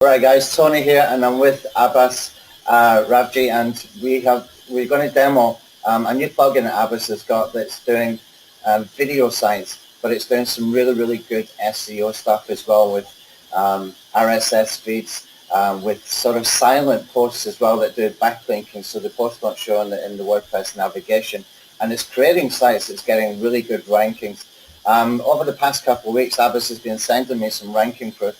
Right guys, Tony here and I'm with Abbas Ravji, and we're going to demo a new plugin that Abbas has got that's doing video sites, but it's doing some really good SEO stuff as well with RSS feeds, with sort of silent posts as well that do backlinking, so the posts don't show in the WordPress navigation, and it's creating sites that's getting really good rankings. Over the past couple of weeks, Abbas has been sending me some ranking for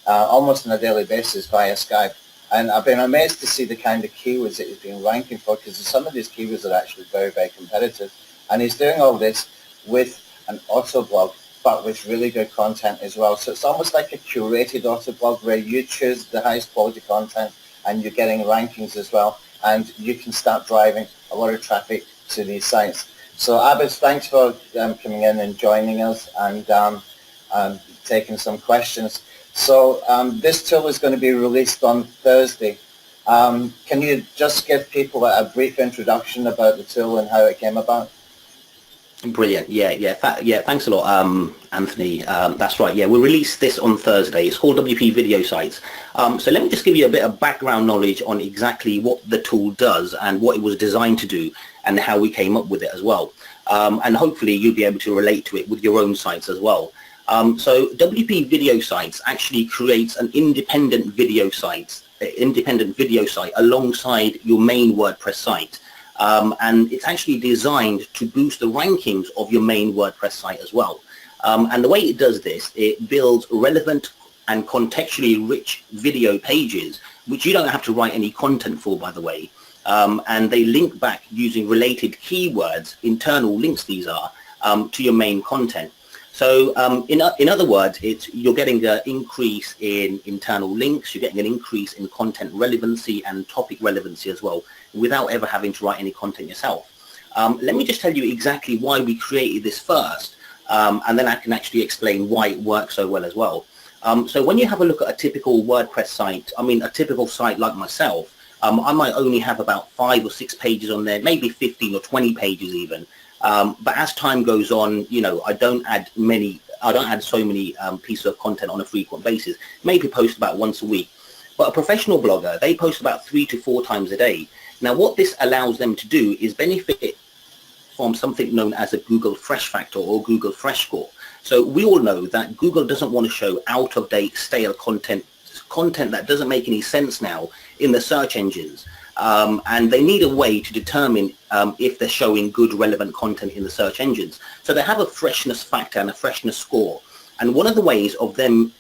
almost on a daily basis via Skype, and I've been amazed to see the kind of keywords that he's been ranking for, because some of these keywords are actually very competitive, and he's doing all this with an auto blog but with really good content as well. So it's almost like a curated auto blog where you choose the highest quality content and you're getting rankings as well, and you can start driving a lot of traffic to these sites. So Abbas, thanks for coming in and joining us and taking some questions. So this tool is going to be released on Thursday. Can you just give people a brief introduction about the tool and how it came about? Brilliant. Yeah. Thanks a lot, Anthony. That's right. Yeah, we'll release this on Thursday. It's called WP Video Sites. So let me just give you a bit of background knowledge on exactly what the tool does and what it was designed to do and how we came up with it as well. And hopefully you'll be able to relate to it with your own sites as well. So WP Video Sites actually creates an independent video site alongside your main WordPress site. And it's actually designed to boost the rankings of your main WordPress site as well. And the way it does this, it builds relevant and contextually rich video pages, which you don't have to write any content for, by the way. And they link back using related keywords, internal links these are, to your main content. So in other words, you're getting an increase in internal links, you're getting an increase in content relevancy and topic relevancy as well, without ever having to write any content yourself. Let me just tell you exactly why we created this first, and then I can actually explain why it works so well as well. So when you have a look at a typical WordPress site, a typical site like myself, I might only have about 5 or 6 pages on there, maybe 15 or 20 pages even. But as time goes on, I don't add so many pieces of content on a frequent basis. Maybe post about once a week. But a professional blogger, they post about 3 to 4 times a day. Now, what this allows them to do is benefit from something known as a Google Fresh Factor or Google Fresh Score. So we all know that Google doesn't want to show out-of-date, stale content that doesn't make any sense now in the search engines. And they need a way to determine if they're showing good relevant content in the search engines. So they have a freshness factor and a freshness score. And one of the ways of them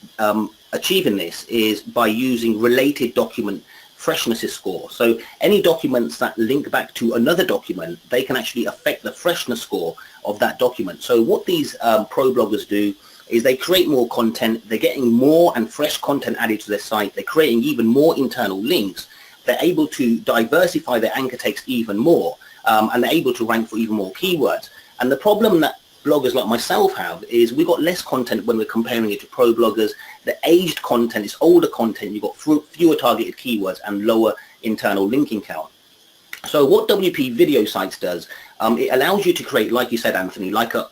achieving this is by using related document freshness score. So any documents that link back to another document, they can actually affect the freshness score of that document. So what these pro bloggers do is they create more content, they're getting more and fresh content added to their site, they're creating even more internal links, they're able to diversify their anchor text even more, and they're able to rank for even more keywords. And the problem that bloggers like myself have is we've got less content when we're comparing it to pro bloggers. The aged content is older content, you've got fewer targeted keywords and lower internal linking count. So what WP Video Sites does, it allows you to create, like you said, Anthony, like a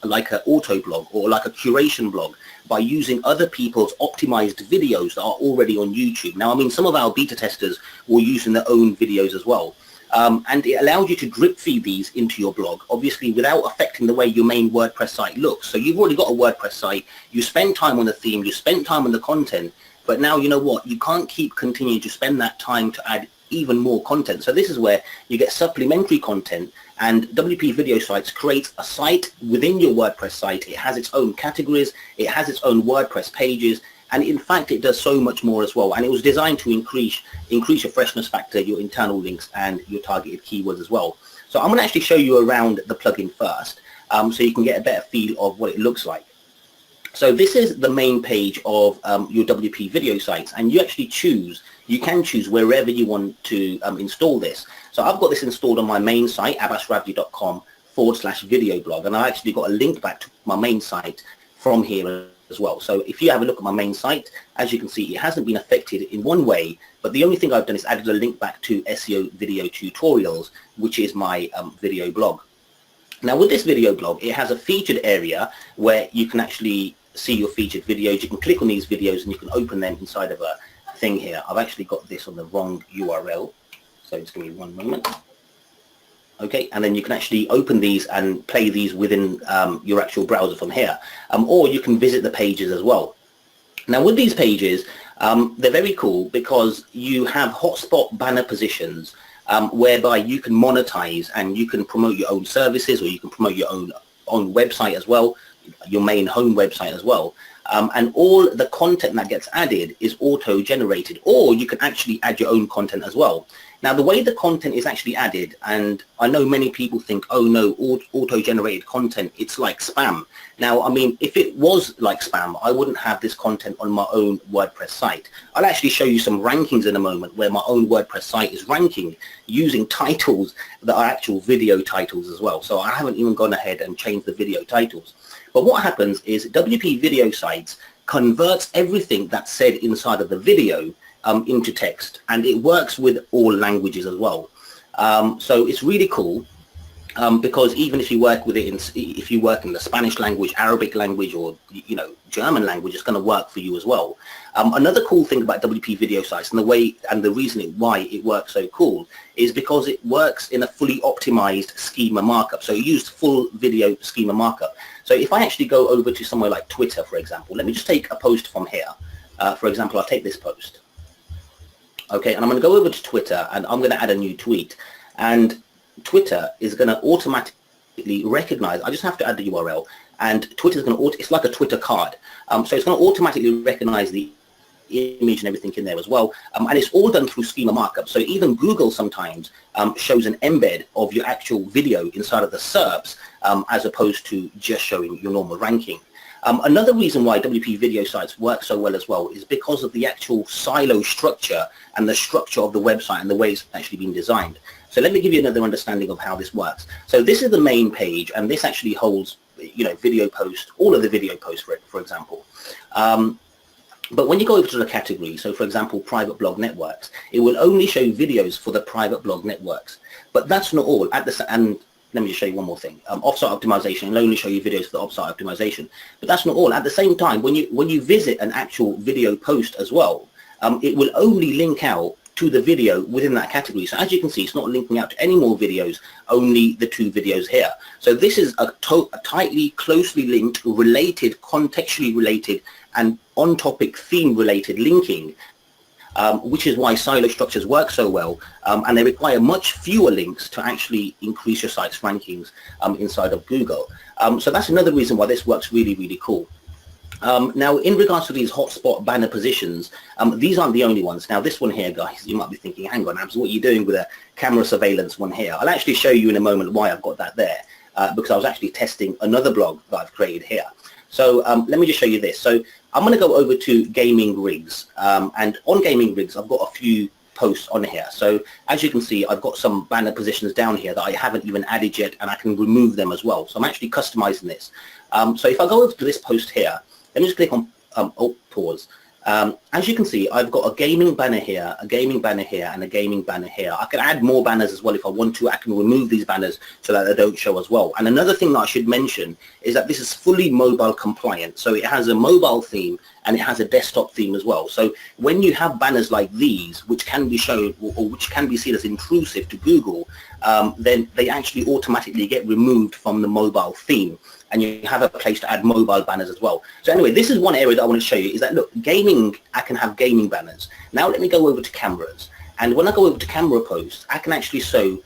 auto blog or like a curation blog by using other people's optimized videos that are already on YouTube. Now, some of our beta testers were using their own videos as well. And it allows you to drip feed these into your blog, obviously without affecting the way your main WordPress site looks. So you've already got a WordPress site, you spend time on the theme, you spend time on the content, but now you know what, you can't keep continuing to spend that time to add even more content. So this is where you get supplementary content, and WP Video Sites creates a site within your WordPress site. It has its own categories, it has its own WordPress pages, and in fact it does so much more as well. And it was designed to increase your freshness factor, your internal links, and your targeted keywords as well. So I'm going to actually show you around the plugin first, so you can get a better feel of what it looks like. So this is the main page of your WP Video Sites, and you can choose wherever you want to install this. So I've got this installed on my main site, abbasravji.com/video blog, and I actually got a link back to my main site from here as well. So if you have a look at my main site, as you can see, it hasn't been affected in one way, but the only thing I've done is added a link back to SEO video tutorials, which is my video blog. Now with this video blog, it has a featured area where you can actually see your featured videos. You can click on these videos and you can open them inside of a thing here. I've actually got this on the wrong URL. So just give me one moment. Okay, and then you can actually open these and play these within your actual browser from here. Or you can visit the pages as well. Now with these pages, they're very cool because you have hotspot banner positions whereby you can monetize and you can promote your own services, or you can promote your own website as well, your main home website as well. And all the content that gets added is auto-generated, or you can actually add your own content as well. Now, the way the content is actually added, and I know many people think, oh no, auto-generated content, it's like spam. Now, I mean, if it was like spam, I wouldn't have this content on my own WordPress site. I'll actually show you some rankings in a moment where my own WordPress site is ranking using titles that are actual video titles as well. So I haven't even gone ahead and changed the video titles. But what happens is WP Video Sites converts everything that's said inside of the video into text, and it works with all languages as well. So it's really cool because even if you work with it if you work in the Spanish language, Arabic language, or German language, it's going to work for you as well. Another cool thing about WP Video Sites and the reason why it works so cool is because it works in a fully optimized schema markup. So it used full video schema markup. So if I actually go over to somewhere like Twitter, for example, let me just take a post from here. For example, I'll take this post. Okay, and I'm going to go over to Twitter and I'm going to add a new tweet. And Twitter is going to automatically recognize, I just have to add the URL, and Twitter is going to, it's like a Twitter card. So it's going to automatically recognize the image and everything in there as well. And it's all done through schema markup. So even Google sometimes shows an embed of your actual video inside of the SERPs as opposed to just showing your normal ranking. Another reason why WP Video Sites work so well as well is because of the actual silo structure and the structure of the website and the way it's actually been designed. So let me give you another understanding of how this works. So this is the main page, and this actually holds, video posts, all of the video posts, for example. But when you go over to the category, so for example, private blog networks, it will only show videos for the private blog networks. But that's not all. And let me just show you one more thing. Offsite optimization will only show you videos for the offsite optimization. But that's not all. At the same time, when you visit an actual video post as well, it will only link out to the video within that category. So as you can see, it's not linking out to any more videos, only the 2 videos here. So this is a tightly, closely linked, related, contextually related, and on-topic theme-related linking, which is why silo structures work so well, and they require much fewer links to actually increase your site's rankings inside of Google. So that's another reason why this works really, really cool. Now, in regards to these hotspot banner positions, these aren't the only ones. Now, this one here, guys, you might be thinking, hang on, Abs, what are you doing with a camera surveillance one here? I'll actually show you in a moment why I've got that there, because I was actually testing another blog that I've created here. So let me just show you this. So I'm going to go over to gaming rigs, and on gaming rigs, I've got a few posts on here. So as you can see, I've got some banner positions down here that I haven't even added yet, and I can remove them as well. So I'm actually customizing this. So if I go over to this post here, let me just click on pause. As you can see, I've got a gaming banner here, a gaming banner here, and a gaming banner here. I can add more banners as well if I want to. I can remove these banners so that they don't show as well. And another thing that I should mention is that this is fully mobile compliant. So it has a mobile theme and it has a desktop theme as well. So when you have banners like these, which can be shown or which can be seen as intrusive to Google, then they actually automatically get removed from the mobile theme. And you have a place to add mobile banners as well. So anyway, this is one area that I want to show you is that, look, gaming, I can have gaming banners. Now let me go over to cameras. And when I go over to camera posts, I can actually show,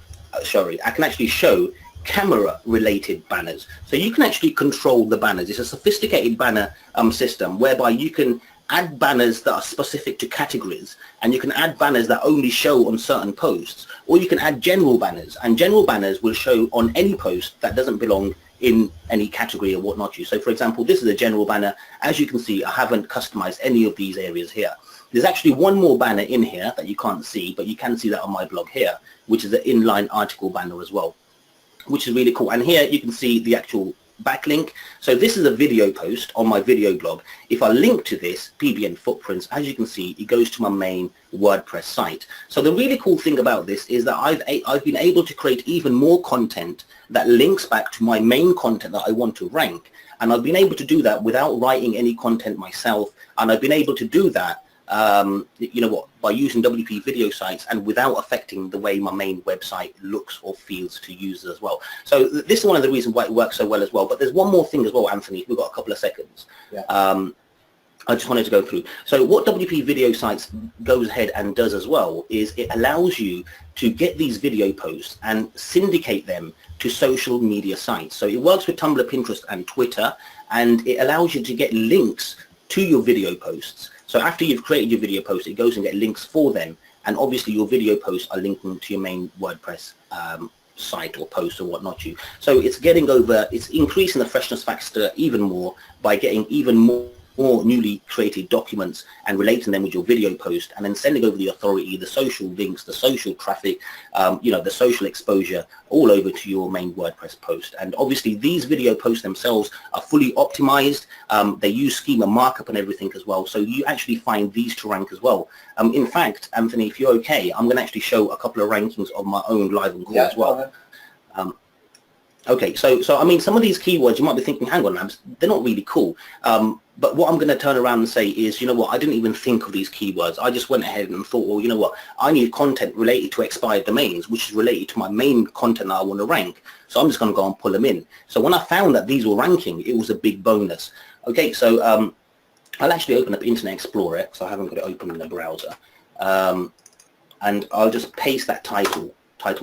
camera related banners. So you can actually control the banners. It's a sophisticated banner system whereby you can add banners that are specific to categories, and you can add banners that only show on certain posts, or you can add general banners, and general banners will show on any post that doesn't belong in any category or whatnot. So for example, this is a general banner. As you can see, I haven't customized any of these areas here. There's actually one more banner in here that you can't see, but you can see that on my blog here, which is the inline article banner as well, which is really cool. And here you can see the actual backlink. So this is a video post on my video blog. If I link to this PBN footprints, as you can see, it goes to my main WordPress site. So the really cool thing about this is that I've been able to create even more content that links back to my main content that I want to rank. And I've been able to do that without writing any content myself. And I've been able to do that you know what, by using WP video sites and without affecting the way my main website looks or feels to users as well. So this is one of the reasons why it works so well as well. But there's one more thing as well, Anthony. We've got a couple of seconds. Yeah. I just wanted to go through. So what WP video sites goes ahead and does as well is it allows you to get these video posts and syndicate them to social media sites. So it works with Tumblr, Pinterest and Twitter, and it allows you to get links to your video posts. So after you've created your video post, it goes and get links for them. And obviously your video posts are linking to your main WordPress site or post or whatnot. So it's increasing the freshness factor even more by getting even more newly created documents and relating them with your video post, and then sending over the authority, the social links, the social traffic, you know, the social exposure all over to your main WordPress post. And obviously these video posts themselves are fully optimized. They use schema markup and everything as well. So you actually find these to rank as well. In fact, Anthony, if you're okay, I'm going to actually show a couple of rankings of my own live on call as well. Okay, so I mean, some of these keywords you might be thinking, hang on, Abs, they're not really cool. But what I'm going to turn around and say is, you know what, I didn't even think of these keywords. I just went ahead and thought, well, you know what, I need content related to expired domains, which is related to my main content that I want to rank. So I'm just going to go and pull them in. So when I found that these were ranking, it was a big bonus. Okay, so I'll actually open up Internet Explorer, because I haven't got it open in the browser. And I'll just paste that title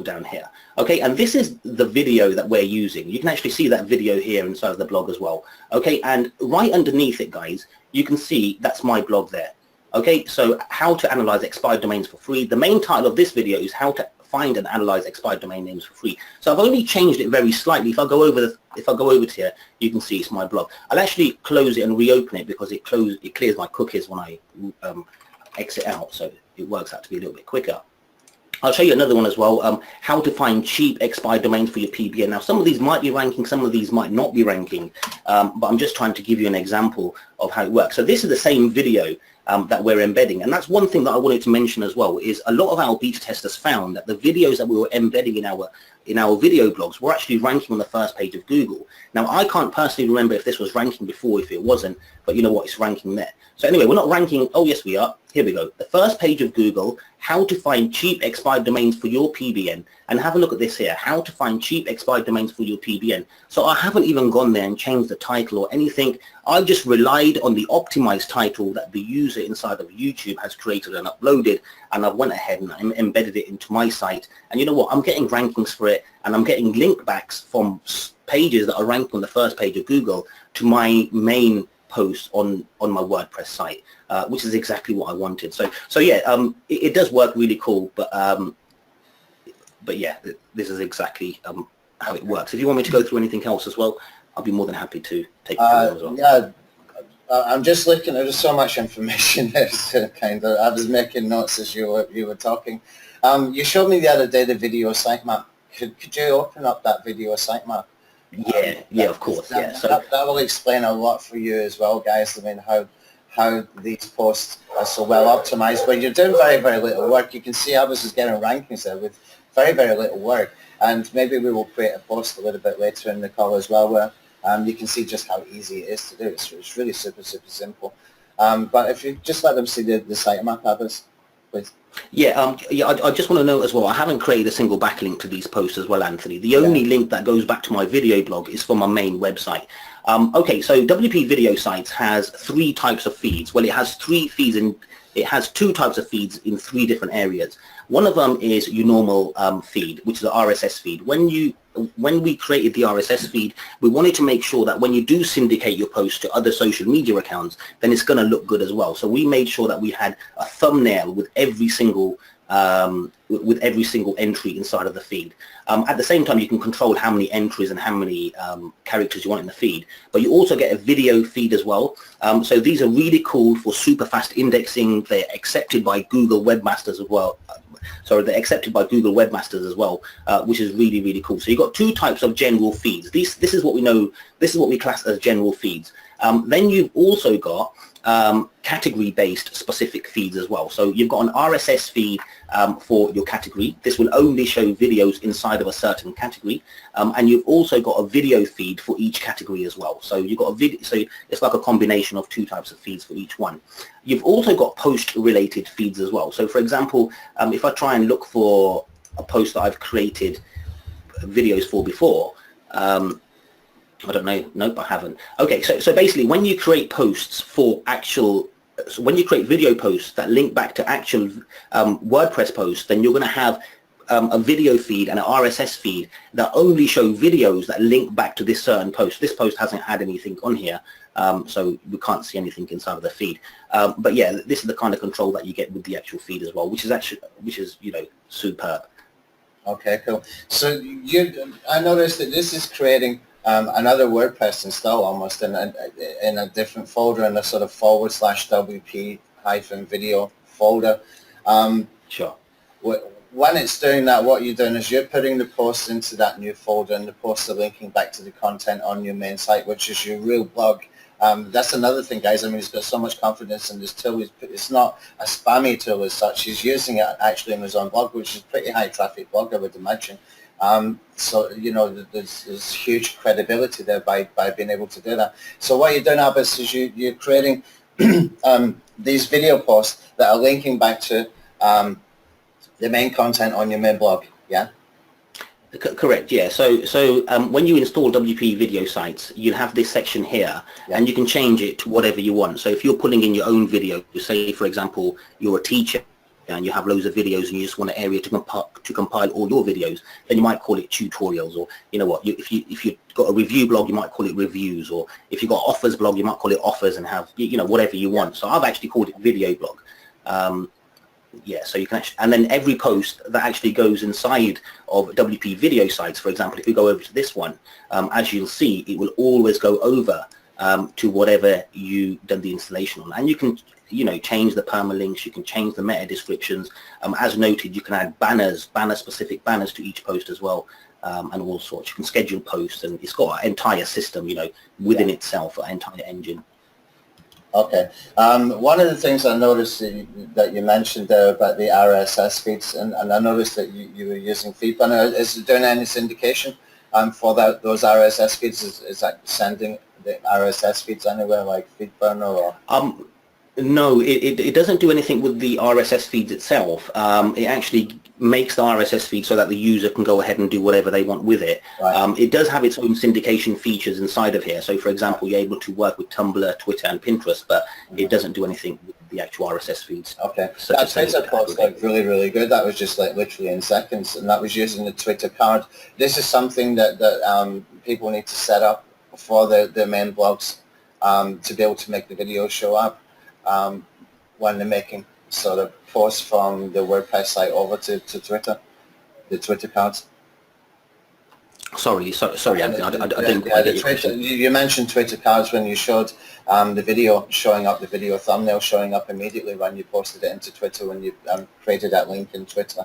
down here. Okay, and this is the video that we're using. You can actually see that video here inside of the blog as well. Okay, and right underneath it, guys, you can see that's my blog there. Okay, so how to analyze expired domains for free. The main title of this video is how to find and analyze expired domain names for free. So I've only changed it very slightly. If I go over to here, you can see it's my blog. I'll actually close it and reopen it because it clears my cookies when I exit out, so it works out to be a little bit quicker. I'll show you another one as well, how to find cheap expired domains for your PBN. Now, some of these might be ranking, some of these might not be ranking, but I'm just trying to give you an example of how it works. So this is the same video that we're embedding, and that's one thing that I wanted to mention as well, is a lot of our beta testers found that the videos that we were embedding in our video blogs were actually ranking on the first page of Google. Now, I can't personally remember if this was ranking before, if it wasn't, but you know what, it's ranking there. So anyway, we're not ranking, oh yes we are, here we go. The first page of Google, how to find cheap expired domains for your PBN. And have a look at this here, how to find cheap expired domains for your PBN. So I haven't even gone there and changed the title or anything. I just relied on the optimized title that the user inside of YouTube has created and uploaded, and I went ahead and I embedded it into my site. And you know what, I'm getting rankings for it, and I'm getting link backs from pages that are ranked on the first page of Google to my main post on my WordPress site, which is exactly what I wanted. So yeah, it does work really cool, but yeah, this is exactly how it works. If you want me to go through anything else as well, I'll be more than happy to take you through as well. Yeah, I'm just looking. There's so much information there. Kind of, I was making notes as you were talking. You showed me the other day the video sitemap. Could you open up that video sitemap? Yeah, of course. So that will explain a lot for you as well, guys. I mean, how these posts are so well optimized. When you're doing very, very little work, you can see Abbas is getting rankings there with very, very little work. And maybe we will create a post a little bit later in the call as well, where you can see just how easy it is to do. It's really super, super simple. But if you just let them see the sitemap, Abbas, please. Yeah, I just want to note as well, I haven't created a single backlink to these posts as well, Anthony. The only link that goes back to my video blog is for my main website. Okay, so WP Video Sites has 3 types of feeds. Well, it has 3 feeds, and it has 2 types of feeds in 3 different areas. One of them is your normal feed, which is the RSS feed. When we created the RSS feed, we wanted to make sure that when you do syndicate your post to other social media accounts, then it's going to look good as well. So we made sure that we had a thumbnail with every single entry inside of the feed. At the same time, you can control how many entries and how many characters you want in the feed, but you also get a video feed as well. So these are really cool for super fast indexing. They're accepted by Google Webmasters as well. They're accepted by Google Webmasters as well, which is really, really cool. So you've got 2 types of general feeds. This is what we know. This is what we class as general feeds. Then you've also got category-based specific feeds as well. So you've got an RSS feed for your category. This will only show videos inside of a certain category, and you've also got a video feed for each category as well. So you've got a video, so it's like a combination of two types of feeds for each one. You've also got post-related feeds as well. So for example, if I try and look for a post that I've created videos for before, I don't know. Nope, I haven't. Okay, so basically, when you create posts for actual, when you create video posts that link back to actual WordPress posts, then you're going to have a video feed and an RSS feed that only show videos that link back to this certain post. This post hasn't had anything on here, so we can't see anything inside of the feed. But yeah, this is the kind of control that you get with the actual feed as well, which is you know, superb. Okay, cool. So I noticed that this is creating another WordPress install almost in a different folder, in a sort of /WP-video folder. Sure. When it's doing that, what you're doing is you're putting the posts into that new folder, and the posts are linking back to the content on your main site, which is your real blog. That's another thing, guys. I mean, he's got so much confidence in this tool. It's not a spammy tool as such. He's using it actually in his own blog, which is pretty high traffic blog, I would imagine. So, you know, there's huge credibility there by being able to do that. So what you're doing, Abbas, is you're creating these video posts that are linking back to the main content on your main blog, yeah? Correct, yeah. So when you install WP video sites, you have this section here, yeah, and you can change it to whatever you want. So if you're putting in your own video, say, for example, you're a teacher, and you have loads of videos and you just want an area to compile all your videos, then you might call it tutorials, or you know what, if you've got a review blog, you might call it reviews, or if you've got offers blog, you might call it offers, and have, you know, whatever you want. So I've actually called it video blog. Yeah, so you can actually, and then every post that actually goes inside of WP video sites, for example, if we go over to this one, as you'll see, it will always go over to whatever you done the installation on, and you can, you know, change the permalinks, you can change the meta descriptions. As noted, you can add banners, specific banners to each post as well, and all sorts. You can schedule posts, and it's got an entire system, you know, within itself, an entire engine. Okay. One of the things I noticed that you mentioned there about the RSS feeds, and I noticed that you were using FeedBurner. Is it doing any syndication for those RSS feeds? Is that sending the RSS feeds anywhere like FeedBurner or? No, it doesn't do anything with the RSS feeds itself. It actually makes the RSS feed so that the user can go ahead and do whatever they want with it. Right. It does have its own syndication features inside of here. So, for example, you're able to work with Tumblr, Twitter, and Pinterest, but it doesn't do anything with the actual RSS feeds. Okay. That Twitter post like really good. That was just like literally in seconds, and that was using the Twitter card. This is something that people need to set up for their main blogs to be able to make the videos show up when they're making sort of posts from the WordPress site over to Twitter, the Twitter cards. Sorry, Anthony, I didn't quite get your question. You mentioned Twitter cards when you showed the video showing up, the video thumbnail showing up immediately when you posted it into Twitter, when you created that link in Twitter.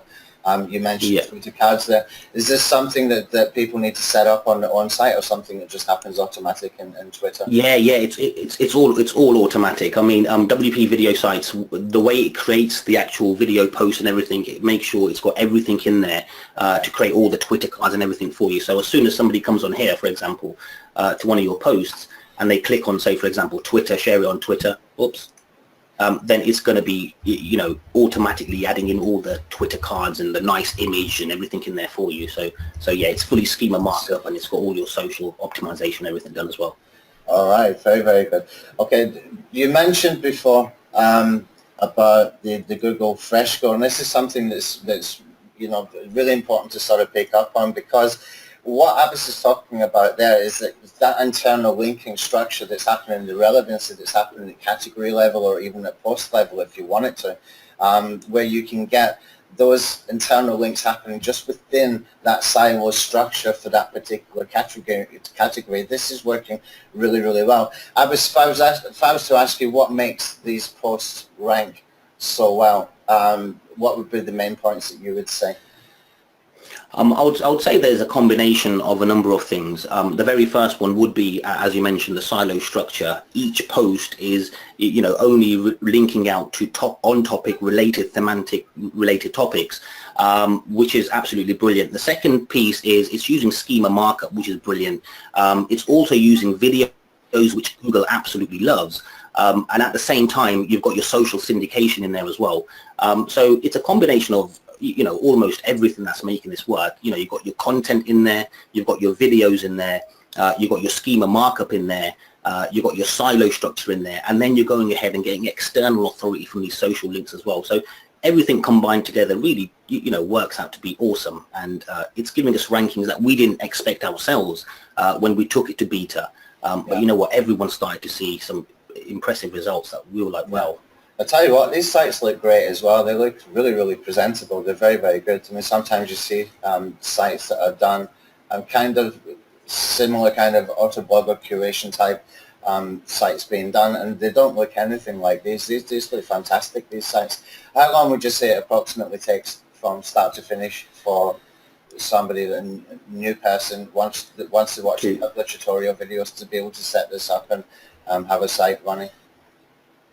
You mentioned Twitter cards there. Is this something that people need to set up on site, or something that just happens automatic in Twitter? Yeah, it's all automatic. I mean, WP video sites, the way it creates the actual video post and everything, it makes sure it's got everything in there to create all the Twitter cards and everything for you. So as soon as somebody comes on here, for example, to one of your posts, and they click on, say, for example, Twitter, share it on Twitter, then it's going to be, you know, automatically adding in all the Twitter cards and the nice image and everything in there for you. So yeah, it's fully schema marked up, and it's got all your social optimization, everything done as well. All right, very good. Okay, you mentioned before about the Google Fresh Score, and this is something that's you know, really important to sort of pick up on, because what Abbas is talking about there is that internal linking structure that's happening, the relevancy that's happening at category level, or even at post level if you want it to, where you can get those internal links happening just within that silo structure for that particular category. This is working really well. Abbas, if I was to ask you what makes these posts rank so well, what would be the main points that you would say? I would say there's a combination of a number of things. The very first one would be, as you mentioned, the silo structure. Each post is, only linking out to on-topic related, thematic related topics, which is absolutely brilliant. The second piece is it's using schema markup, which is brilliant. It's also using videos, which Google absolutely loves. And at the same time, you've got your social syndication in there as well. So it's a combination of almost everything that's making this work. You've got your content in there, you've got your videos in there, you've got your schema markup in there, you've got your silo structure in there, and then you're going ahead and getting external authority from these social links as well. So everything combined together really, works out to be awesome, and it's giving us rankings that we didn't expect ourselves when we took it to beta. But you know what? Everyone started to see some impressive results that we were like, wow. I tell you what, these sites look great as well. They look really, really presentable. They're very, very good. I mean, sometimes you see sites that are done kind of similar kind of autoblogger curation type sites being done, and they don't look anything like these. These look fantastic, these sites. How long would you say it approximately takes from start to finish for somebody, a new person, wants to watch a couple of tutorial videos to be able to set this up and have a site running?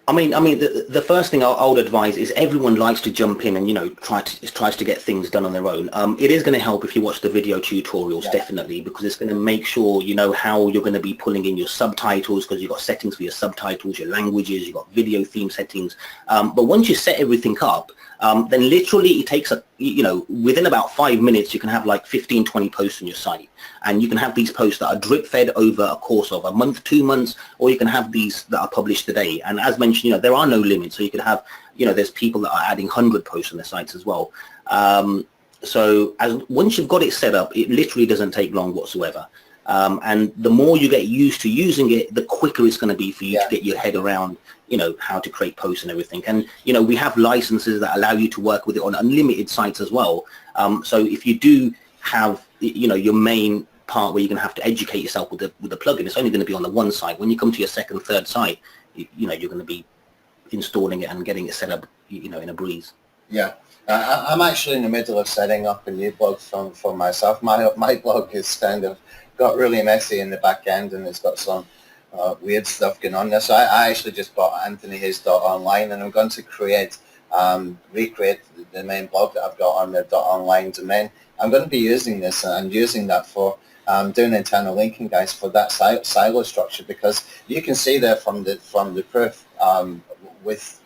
I mean, the first thing I would advise is everyone likes to jump in and tries to get things done on their own. It is going to help if you watch the video tutorials, definitely, because it's going to make sure you know how you're going to be pulling in your subtitles, because you've got settings for your subtitles, your languages, you've got video theme settings. But once you set everything up, then literally it takes within about 5 minutes you can have like 15-20 posts on your site, and you can have these posts that are drip fed over a course of a month, 2 months, or you can have these that are published today. And as mentioned, there are no limits, so you could have there's people that are adding 100 posts on their sites as well. So once you've got it set up, it literally doesn't take long whatsoever. And the more you get used to using it, the quicker it's going to be for you to get your head around how to create posts and everything. And we have licenses that allow you to work with it on unlimited sites as well. So if you do have your main part where you're going to have to educate yourself with the plugin, it's only going to be on the one site. When you come to your second, third site, you're going to be installing it and getting it set up in a breeze. I'm actually in the middle of setting up a new blog for myself. My blog is kind of got really messy in the back end, and it's got some weird stuff going on there. So I actually just bought AnthonyHis.online, and I'm going to recreate the main blog that I've got on the .online domain. I'm going to be using this and using that for doing internal linking, guys, for that silo structure, because you can see there from the proof with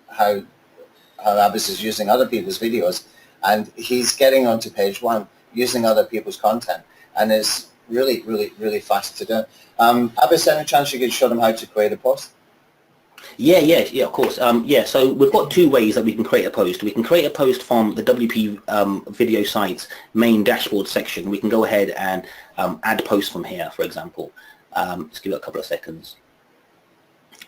how Abbas is using other people's videos, and he's getting onto page 1 using other people's content, and it's really, really, really fast to do. Abbas, any chance you could show them how to create a post? Yeah, of course. So we've got 2 ways that we can create a post. We can create a post from the WP video site's main dashboard section. We can go ahead and add posts from here, for example. Let's give it a couple of seconds.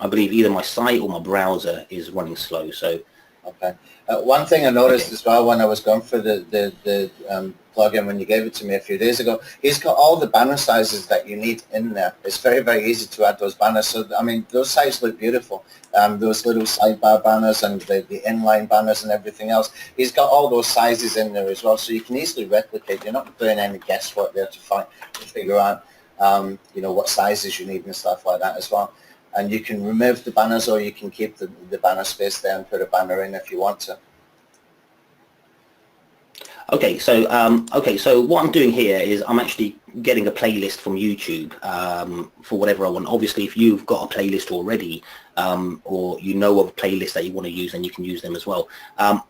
I believe either my site or my browser is running slow. So, okay. One thing I noticed as well when I was going for the plugin when you gave it to me a few days ago, he's got all the banner sizes that you need in there. It's very, very easy to add those banners. So, I mean, those sites look beautiful. Those little sidebar banners and the inline banners and everything else. He's got all those sizes in there as well, so you can easily replicate. You're not doing any guesswork there to figure out, what sizes you need and stuff like that as well. And you can remove the banners, or you can keep the banner space there and put a banner in if you want to. Okay, so what I'm doing here is I'm actually getting a playlist from YouTube for whatever I want. Obviously, if you've got a playlist already, or of a playlist that you want to use, then you can use them as well.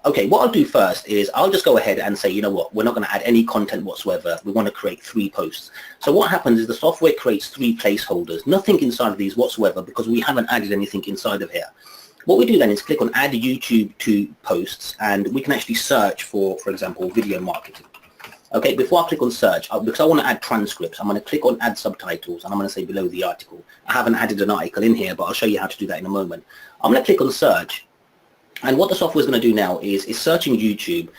Okay, what I'll do first is I'll just go ahead and say, you know what, we're not going to add any content whatsoever. We want to create 3 posts. So what happens is the software creates 3 placeholders, nothing inside of these whatsoever, because we haven't added anything inside of here. What we do then is click on Add YouTube to Posts, and we can actually search for example, video marketing. Okay, before I click on search, because I want to add transcripts, I'm going to click on Add Subtitles, and I'm going to say below the article. I haven't added an article in here, but I'll show you how to do that in a moment. I'm going to click on search, and what the software is going to do now is searching YouTube,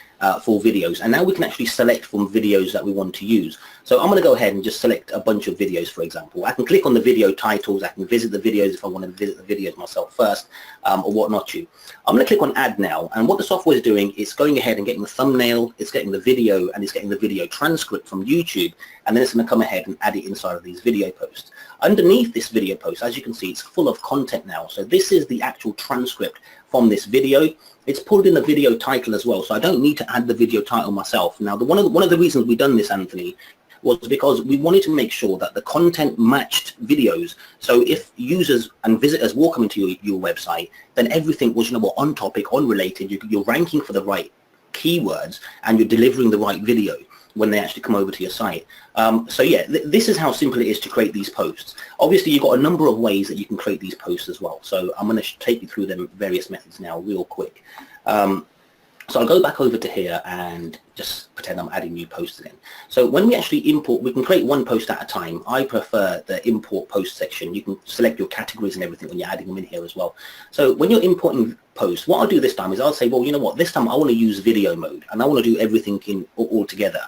for videos, and now we can actually select from videos that we want to use. So I'm going to go ahead and just select a bunch of videos. For example, I can click on the video titles, I can visit the videos if I want to visit the videos myself first, or whatnot. I'm going to click on add now, and what the software is doing is going ahead and getting the thumbnail, it's getting the video, and it's getting the video transcript from YouTube, and then it's going to come ahead and add it inside of these video posts. Underneath this video post, as you can see, it's full of content now. So this is the actual transcript from this video. It's pulled in the video title as well, so I don't need to add the video title myself. Now, one of the reasons we've done this, Anthony, was because we wanted to make sure that the content matched videos. So if users and visitors walk into your website, then everything was, on topic, on related. You're ranking for the right keywords, and you're delivering the right video when they actually come over to your site. So yeah, this is how simple it is to create these posts. Obviously, you've got a number of ways that you can create these posts as well. So I'm going to take you through them various methods now real quick. So I'll go back over to here and just pretend I'm adding new posts again. So when we actually import, we can create one post at a time. I prefer the import post section. You can select your categories and everything when you're adding them in here as well. So when you're importing posts, what I'll do this time is I'll say, well, you know what, this time I want to use video mode, and I want to do everything all together.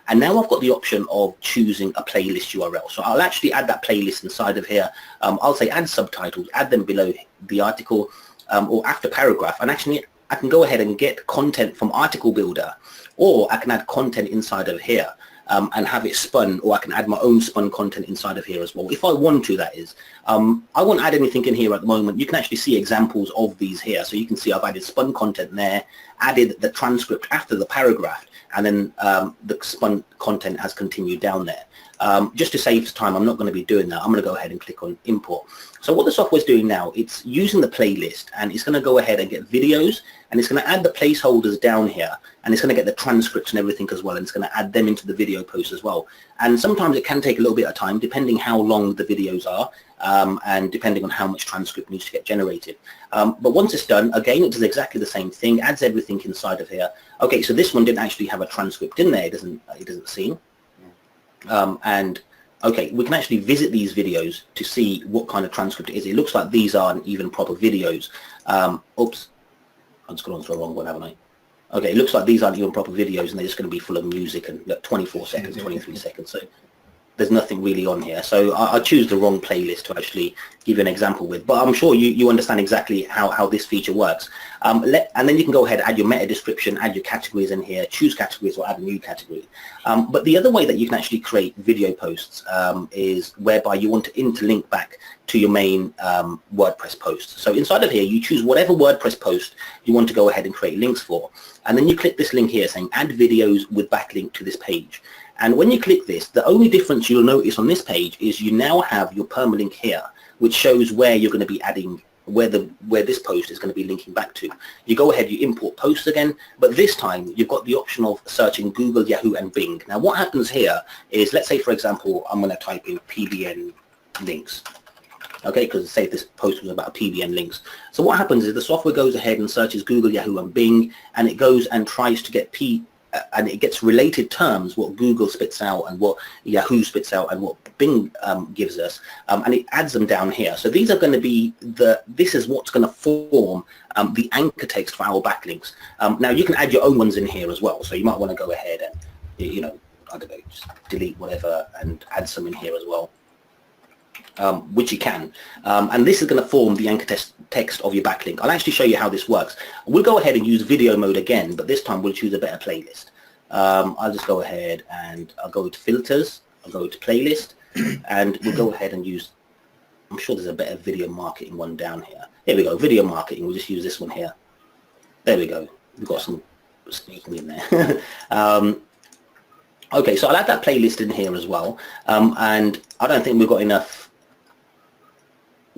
And now I've got the option of choosing a playlist URL. So I'll actually add that playlist inside of here. I'll say add subtitles, add them below the article, or after paragraph, and actually I can go ahead and get content from Article Builder, or I can add content inside of here and have it spun, or I can add my own spun content inside of here as well. If I want to, that is. I won't add anything in here at the moment. You can actually see examples of these here. So you can see I've added spun content there, added the transcript after the paragraph, and then the spun content has continued down there. Just to save time, I'm not going to be doing that. I'm going to go ahead and click on import. So what the software is doing now, it's using the playlist, and it's going to go ahead and get videos, and it's going to add the placeholders down here, and it's going to get the transcripts and everything as well, and it's going to add them into the video post as well. And sometimes it can take a little bit of time depending how long the videos are, and depending on how much transcript needs to get generated. But once it's done, again, it does exactly the same thing, adds everything inside of here. Okay, so this one didn't actually have a transcript in there. It doesn't seem. And okay, we can actually visit these videos to see what kind of transcript it is. It looks like these aren't even proper videos. Oops, I've just gone on to the wrong one, haven't I? Okay, it looks like these aren't even proper videos, and they're just going to be full of music and look, 24 seconds, 23 seconds. So there's nothing really on here. So I choose the wrong playlist to actually give you an example with, but I'm sure you understand exactly how this feature works. And then you can go ahead, add your meta description, add your categories in here, choose categories, or add a new category. But the other way that you can actually create video posts is whereby you want to interlink back to your main WordPress post. So inside of here, you choose whatever WordPress post you want to go ahead and create links for. And then you click this link here saying add videos with backlink to this page. And when you click this, the only difference you'll notice on this page is you now have your permalink here, which shows where you're going to be adding, where this post is going to be linking back to. You go ahead, you import posts again, but this time you've got the option of searching Google, Yahoo, and Bing. Now what happens here is, let's say for example, I'm going to type in PBN links. Okay, because say this post was about PBN links. So what happens is the software goes ahead and searches Google, Yahoo, and Bing, and it goes and tries to get and it gets related terms, what Google spits out and what Yahoo spits out and what Bing gives us, and it adds them down here. So these are going to be this is what's going to form the anchor text for our backlinks. Now you can add your own ones in here as well. So you might want to go ahead and, I don't know, just delete whatever and add some in here as well. Which you can, and this is going to form the anchor text of your backlink. I'll actually show you how this works. We'll go ahead and use video mode again, but this time we'll choose a better playlist. I'll just go ahead and I'll go to filters, I'll go to playlist, and we'll go ahead and use, I'm sure there's a better video marketing one down here. Here we go, video marketing. We'll just use this one here. There we go. We've got some sneaking in there. Okay, so I'll add that playlist in here as well, and I don't think we've got enough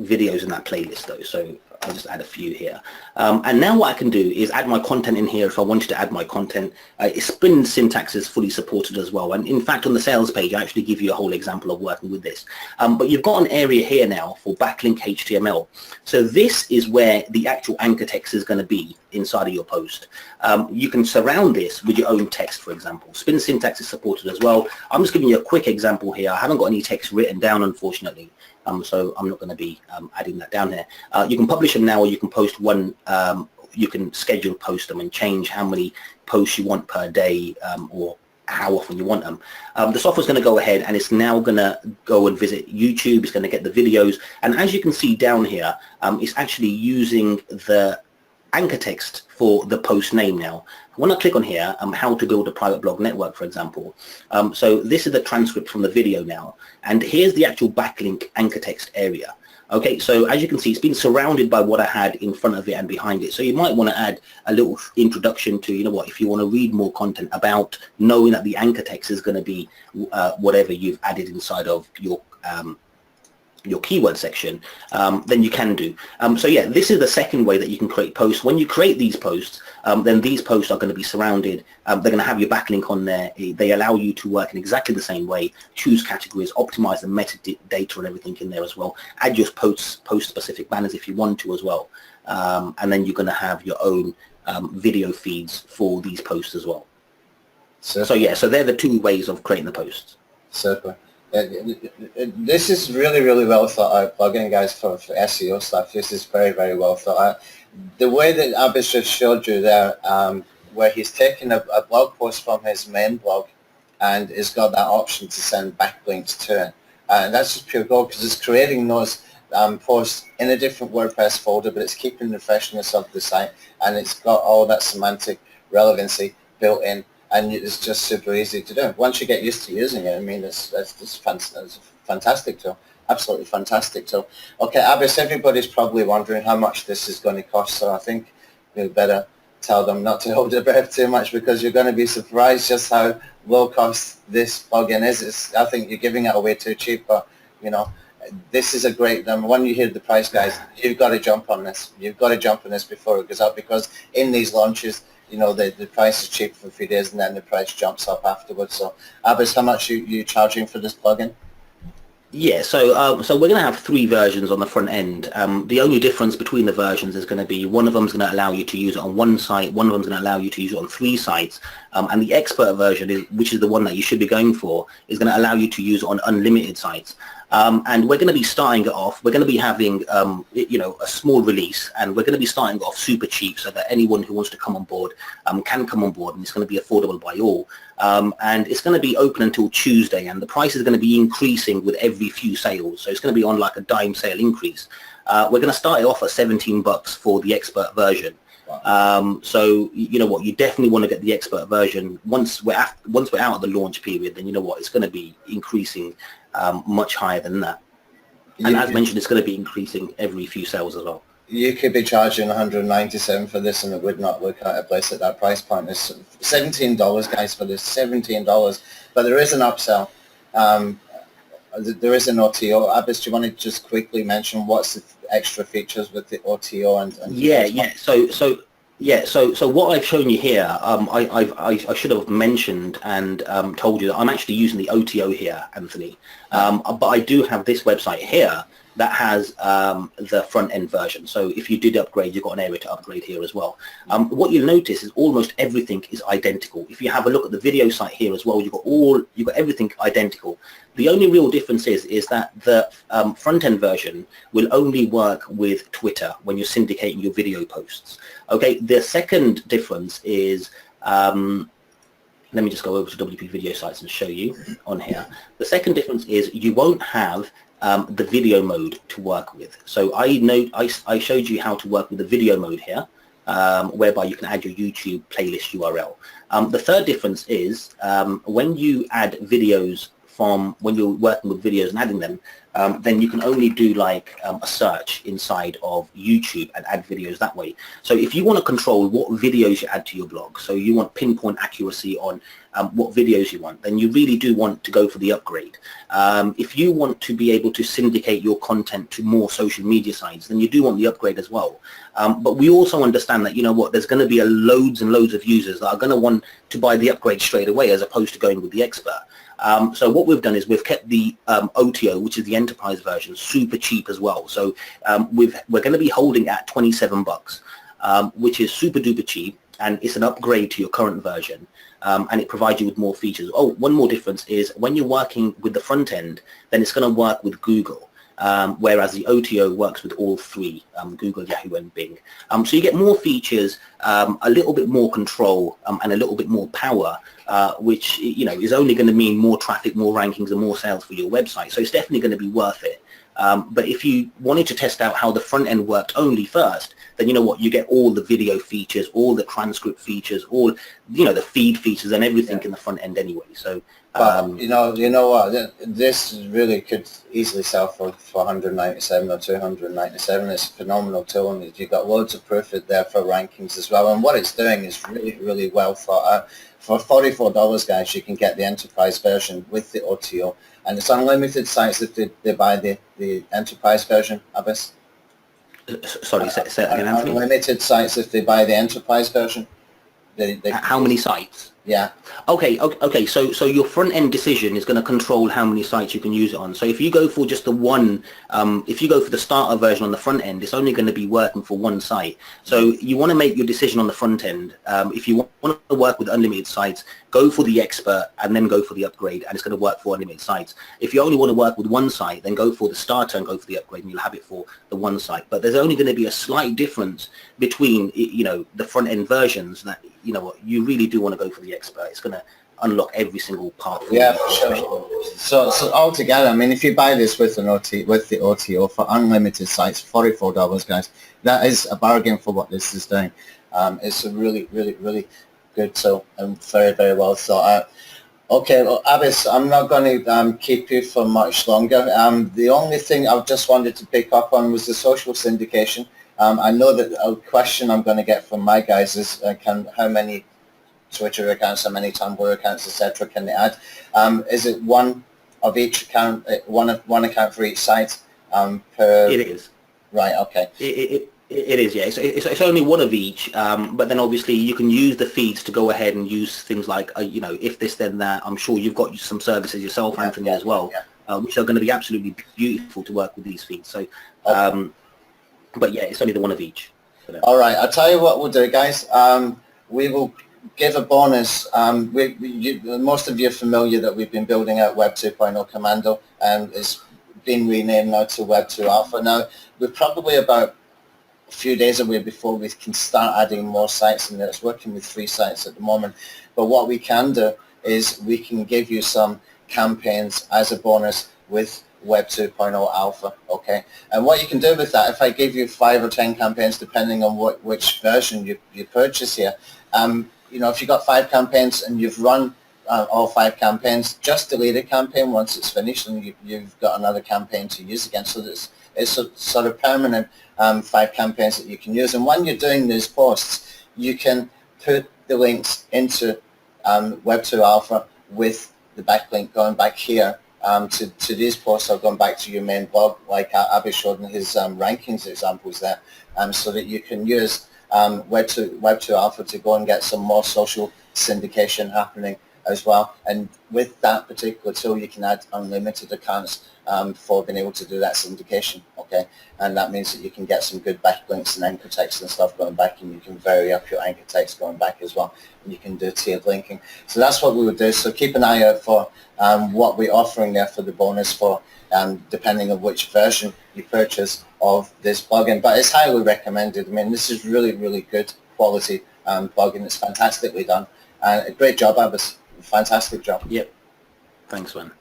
videos in that playlist though, so I'll just add a few here. And now what I can do is add my content in here if I wanted to add my content. Spin syntax is fully supported as well, and in fact on the sales page I actually give you a whole example of working with this. But you've got an area here now for backlink HTML. So this is where the actual anchor text is going to be inside of your post. You can surround this with your own text, for example. Spin syntax is supported as well. I'm just giving you a quick example here. I haven't got any text written down, unfortunately. So I'm not going to be adding that down here. You can publish them now, or you can post one you can schedule post them and change how many posts you want per day, or how often you want them. The software's going to go ahead and it's now going to go and visit YouTube. It's going to get the videos, and as you can see down here, it's actually using the anchor text for the post name now. When I click on here, how to build a private blog network, for example. So this is the transcript from the video now, and here's the actual backlink anchor text area. Okay, so as you can see, it's been surrounded by what I had in front of it and behind it. So you might want to add a little introduction to, you know what, if you want to read more content about knowing that the anchor text is going to be whatever you've added inside of your keyword section, then you can do. So yeah, this is the second way that you can create posts. When you create these posts, then these posts are going to be surrounded. They're going to have your backlink on there. They allow you to work in exactly the same way, choose categories, optimize the metadata and everything in there as well. Add your post-specific banners if you want to as well. And then you're going to have your own video feeds for these posts as well. So yeah, so they're the two ways of creating the posts. Super. This is really, really well thought out plugin, guys, for SEO stuff. This is very, very well thought out. The way that Abbas just showed you there, where he's taken a blog post from his main blog and has got that option to send backlinks to it. And that's just pure gold, because it's creating those posts in a different WordPress folder, but it's keeping the freshness of the site, and it's got all that semantic relevancy built in. And it's just super easy to do. Once you get used to using it, I mean, it's a fantastic tool, absolutely fantastic tool. Okay, Abbas, everybody's probably wondering how much this is going to cost, so I think we better tell them not to hold their breath too much, because you're going to be surprised just how low cost this plugin is. I think you're giving it away too cheap, but you know, this is a great, when you hear the price, guys, you've got to jump on this. You've got to jump on this before it goes up, because in these launches, you know, the price is cheap for a few days and then the price jumps up afterwards. So, Abbas, how much you charging for this plugin? Yeah, so so we're going to have 3 versions on the front end. The only difference between the versions is going to be one of them is going to allow you to use it on one site, one of them is going to allow you to use it on 3 sites, and the expert version, which is the one that you should be going for, is going to allow you to use it on unlimited sites. And we're going to be starting it off. We're going to be having, you know, a small release, and we're going to be starting off super cheap so that anyone who wants to come on board can come on board, and it's going to be affordable by all. And it's going to be open until Tuesday, and the price is going to be increasing with every few sales. So it's going to be on like a dime sale increase. We're going to start it off at $17 for the expert version. So you know what, you definitely want to get the expert version. Once we're out of the launch period, then you know what, it's going to be increasing much higher than that. And as mentioned, it's going to be increasing every few sales as well. You could be charging $197 for this, and it would not look at a place at that price point. It's $17, guys, for this, $17. But there is an upsell. There is an OTO. Abbas, do you want to just quickly mention what's the extra features with the OTO and So what I've shown you here, I should have mentioned and told you that I'm actually using the OTO here, Anthony. But I do have this website here that has the front end version. So if you did upgrade, you've got an area to upgrade here as well. What you'll notice is almost everything is identical. If you have a look at the video site here as well, you've got everything identical. The only real difference is that the front end version will only work with Twitter when you're syndicating your video posts. Okay, the second difference is, let me just go over to WP video sites and show you on here. The second difference is you won't have the video mode to work with. So I showed you how to work with the video mode here, whereby you can add your YouTube playlist URL. The third difference is when you add videos when you're working with videos and adding them, then you can only do like a search inside of YouTube and add videos that way. So if you want to control what videos you add to your blog, so you want pinpoint accuracy on what videos you want, then you really do want to go for the upgrade. If you want to be able to syndicate your content to more social media sites, then you do want the upgrade as well. But we also understand that, you know what, there's going to be loads and loads of users that are going to want to buy the upgrade straight away as opposed to going with the expert. So what we've done is we've kept the OTO, which is the enterprise version, super cheap as well. So we're going to be holding at $27, which is super duper cheap, and it's an upgrade to your current version, and it provides you with more features. Oh, one more difference is when you're working with the front end, then it's going to work with Google. whereas the OTO works with all three, Google, Yahoo, and Bing. So you get more features, a little bit more control, and a little bit more power, which is only going to mean more traffic, more rankings, and more sales for your website. So it's definitely going to be worth it. But if you wanted to test out how the front end worked only first, then you know what, you get all the video features, all the transcript features, all the feed features and everything in the front end anyway. So but you know what, this really could easily sell for 197 or 297. It's a phenomenal tool, and you've got loads of proof there for rankings as well. And what it's doing is really well thought out. For $44, guys, you can get the enterprise version with the OTO, and it's unlimited sites if they buy the enterprise version, Abbas. Sorry, say that again, Anthony. Unlimited sites if they buy the enterprise version. How many sites? Yeah. Okay. So your front end decision is going to control how many sites you can use it on. So if you go for just the one, if you go for the starter version on the front end, it's only going to be working for one site. So you want to make your decision on the front end. If you want to work with unlimited sites, go for the expert and then go for the upgrade, and it's going to work for unlimited sites. If you only want to work with one site, then go for the starter and go for the upgrade, and you'll have it for the one site. But there's only going to be a slight difference between the front end versions. That you really do want to go for the expert. It's going to unlock every single part. Yeah, for sure. So altogether, I mean, if you buy this with the OTO for unlimited sites, $44, guys, that is a bargain for what this is doing. It's a really good tool and very well thought out. Okay, well, Abbas, I'm not going to keep you for much longer. The only thing I just wanted to pick up on was the social syndication. I know that a question I'm going to get from my guys is how many Twitter accounts, how many Tumblr accounts, etc. can they add? Is it one of each account, one account for each site per? It is. Right. Okay. It is, yeah. It's only one of each, but then obviously you can use the feeds to go ahead and use things like if this then that. I'm sure you've got some services yourself, Anthony, as well, which are going to be absolutely beautiful to work with these feeds. So, but yeah, it's only the one of each. All right. I'll tell you what we'll do, guys. We will give a bonus. Most of you are familiar that we've been building out Web 2.0 Commando, and it's been renamed now to Web 2 Alpha. Now, we're probably about a few days away before we can start adding more sites in there. It's working with 3 sites at the moment. But what we can do is we can give you some campaigns as a bonus with Web 2.0 Alpha, okay? And what you can do with that, if I give you 5 or 10 campaigns, depending on which version you purchase here, if you've got 5 campaigns and you've run all 5 campaigns, just delete a campaign once it's finished, and you've got another campaign to use again. So it's a sort of permanent 5 campaigns that you can use. And when you're doing these posts, you can put the links into Web 2 Alpha with the backlink going back here to these posts, or going back to your main blog, like Abby showed in his rankings examples there, so that you can use Web 2 Alpha to go and get some more social syndication happening as well. And with that particular tool, you can add unlimited accounts for being able to do that syndication, okay? And that means that you can get some good backlinks and anchor text and stuff going back, and you can vary up your anchor text going back as well, and you can do tiered linking. So that's what we would do. So keep an eye out for what we're offering there for the bonus for depending on which version you purchase of this plugin. But it's highly recommended. I mean, this is really good quality plugin. It's fantastically done. A great job, Abbas. Fantastic job. Yep. Thanks, man.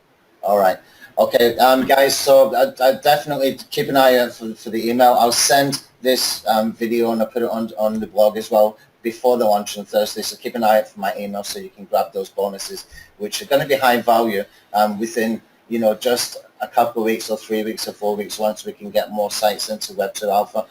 All right. Okay, guys, so I definitely keep an eye out for the email. I'll send this video and I'll put it on the blog as well before the launch on Thursday, so keep an eye out for my email so you can grab those bonuses, which are going to be high value within, just a couple of weeks or 3 weeks or 4 weeks once we can get more sites into Web 2 Alpha.